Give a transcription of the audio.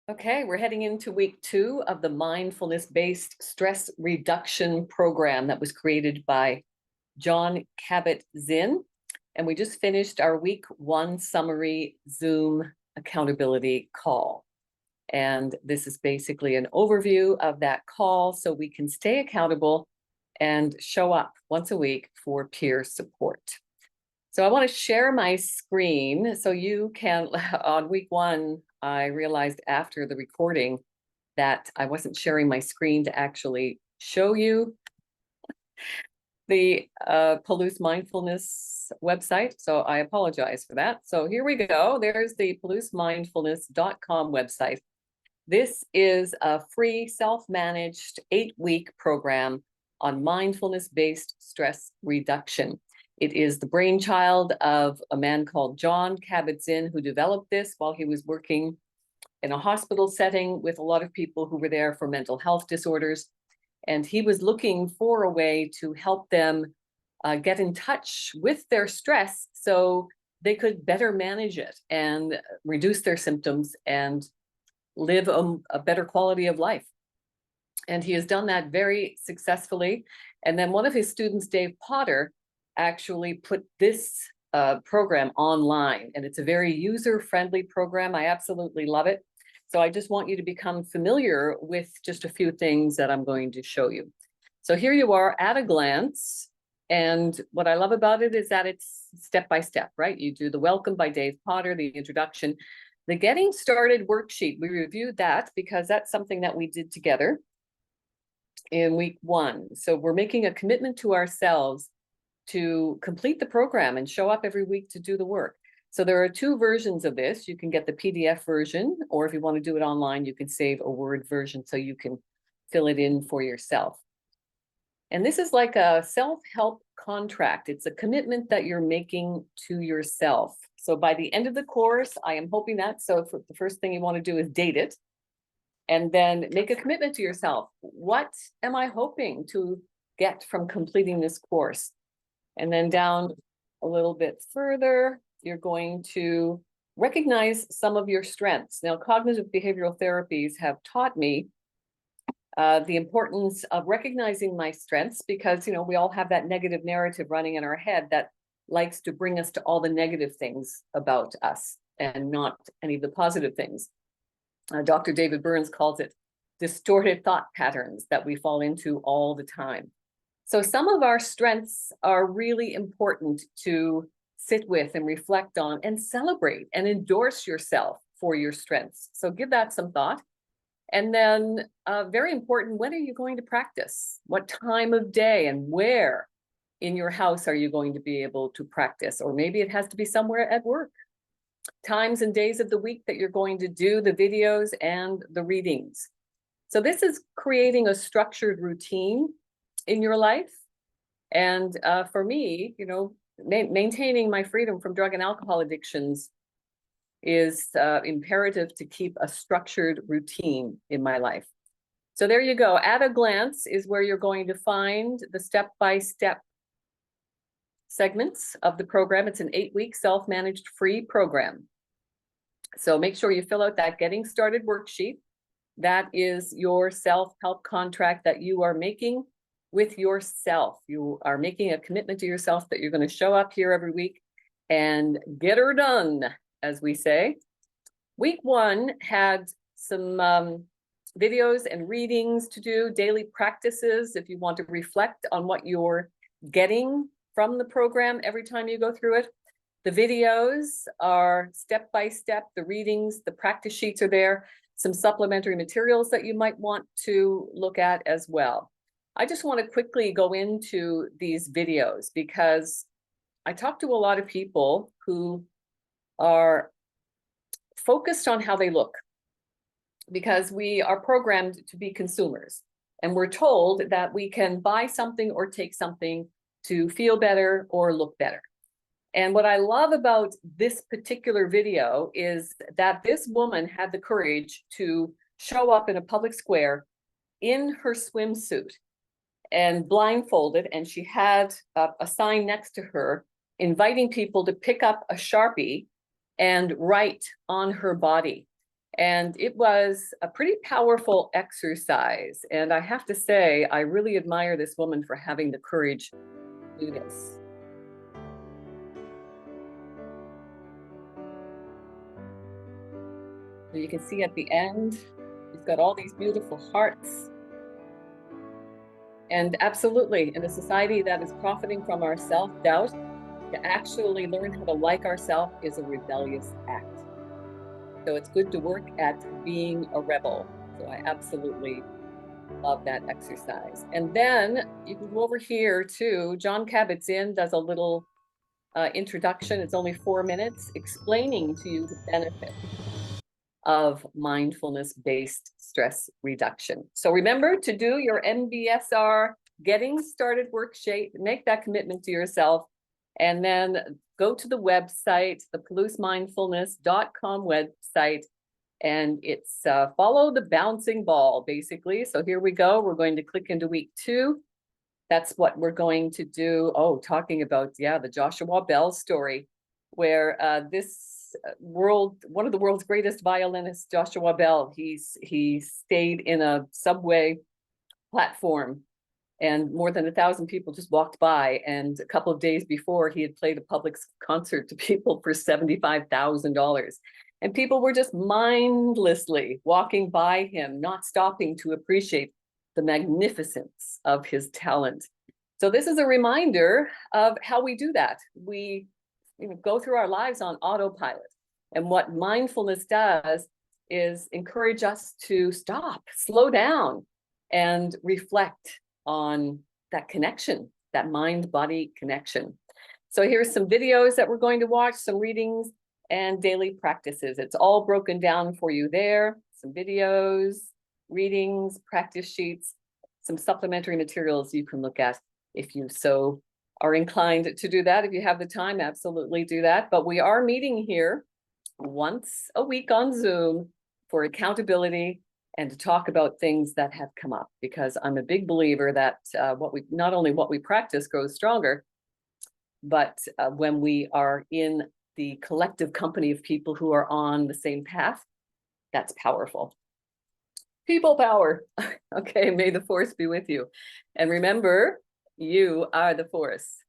Okay, we're heading into week 2 of the Mindfulness-Based Stress Reduction program that was created by Jon Kabat-Zinn. And we just finished our week 1 summary Zoom accountability call. And this is basically an overview of that call so we can stay accountable and show up once a week for peer support. So I want to share my screen so you can, on week 1, I realized after the recording that I wasn't sharing my screen to actually show you the Palouse Mindfulness website. So I apologize for that. So here we go. There's the PalouseMindfulness.com website. This is a free self-managed 8-week program on mindfulness-based stress reduction. It is the brainchild of a man called Jon Kabat-Zinn, who developed this while he was working in a hospital setting with a lot of people who were there for mental health disorders. And he was looking for a way to help them get in touch with their stress so they could better manage it and reduce their symptoms and live a better quality of life. And he has done that very successfully. And then one of his students, Dave Potter, actually put this program online, and it's a very user-friendly program. I absolutely love it. So I just want you to become familiar with just a few things that I'm going to show you. So here you are at a glance. And what I love about it is that it's step by step, right? You do the welcome by Dave Potter, the introduction, the getting started worksheet. We reviewed that because that's something that we did together in week 1. So we're making a commitment to ourselves to complete the program and show up every week to do the work. So there are 2 versions of this. You can get the PDF version, or if you want to do it online, you can save a Word version so you can fill it in for yourself. And this is like a self-help contract. It's a commitment that you're making to yourself. So by the end of the course, I am hoping that, so for the first thing you want to do is date it, and then make a commitment to yourself. What am I hoping to get from completing this course? And then down a little bit further, you're going to recognize some of your strengths. Now, cognitive behavioral therapies have taught me the importance of recognizing my strengths because, we all have that negative narrative running in our head that likes to bring us to all the negative things about us and not any of the positive things. Dr. David Burns calls it distorted thought patterns that we fall into all the time. So some of our strengths are really important to sit with and reflect on and celebrate and endorse yourself for your strengths. So give that some thought. And then very important, when are you going to practice? What time of day and where in your house are you going to be able to practice? Or maybe it has to be somewhere at work. Times and days of the week that you're going to do the videos and the readings. So this is creating a structured routine in your life. And for me, maintaining my freedom from drug and alcohol addictions is imperative to keep a structured routine in my life. So there you go. At a glance is where you're going to find the step-by-step segments of the program. It's an 8-week self-managed free program. So make sure you fill out that getting started worksheet. That is your self-help contract that you are making with yourself. You are making a commitment to yourself that you're going to show up here every week and get her done, as we say. Week 1 had some videos and readings to do, daily practices if you want to reflect on what you're getting from the program every time you go through it. The videos are step by step, the readings, the practice sheets are there, some supplementary materials that you might want to look at as well. I just want to quickly go into these videos because I talk to a lot of people who are focused on how they look because we are programmed to be consumers and we're told that we can buy something or take something to feel better or look better. And what I love about this particular video is that this woman had the courage to show up in a public square in her swimsuit and blindfolded, and she had a sign next to her inviting people to pick up a Sharpie and write on her body. And it was a pretty powerful exercise. And I have to say, I really admire this woman for having the courage to do this. So you can see at the end, we've got all these beautiful hearts. And absolutely, in a society that is profiting from our self-doubt, to actually learn how to like ourselves is a rebellious act. So it's good to work at being a rebel. So I absolutely love that exercise. And then you can go over here too. John Kabat-Zinn does a little introduction. It's only 4 minutes explaining to you the benefit of mindfulness-based stress reduction. So remember to do your MBSR getting started worksheet, make that commitment to yourself, and then go to the website, the PalouseMindfulness.com website, and it's follow the bouncing ball, basically. So here we go. We're going to click into week 2. That's what we're going to do. Oh, talking about, yeah, the Joshua Bell story, where one of the world's greatest violinists, Joshua Bell, he stayed in a subway platform and more than 1,000 people just walked by. And a couple of days before, he had played a public concert to people for $75,000. And people were just mindlessly walking by him, not stopping to appreciate the magnificence of his talent. So this is a reminder of how we do that. We go through our lives on autopilot. And what mindfulness does is encourage us to stop, slow down, and reflect on that connection, that mind-body connection. So here's some videos that we're going to watch, some readings, and daily practices. It's all broken down for you there. Some videos, readings, practice sheets, some supplementary materials you can look at if you so are inclined to do that. If you have the time, absolutely do that. But we are meeting here once a week on Zoom for accountability and to talk about things that have come up, because I'm a big believer that not only what we practice grows stronger, but when we are in the collective company of people who are on the same path, that's powerful. People power. Okay, may the force be with you. And remember, you are the force.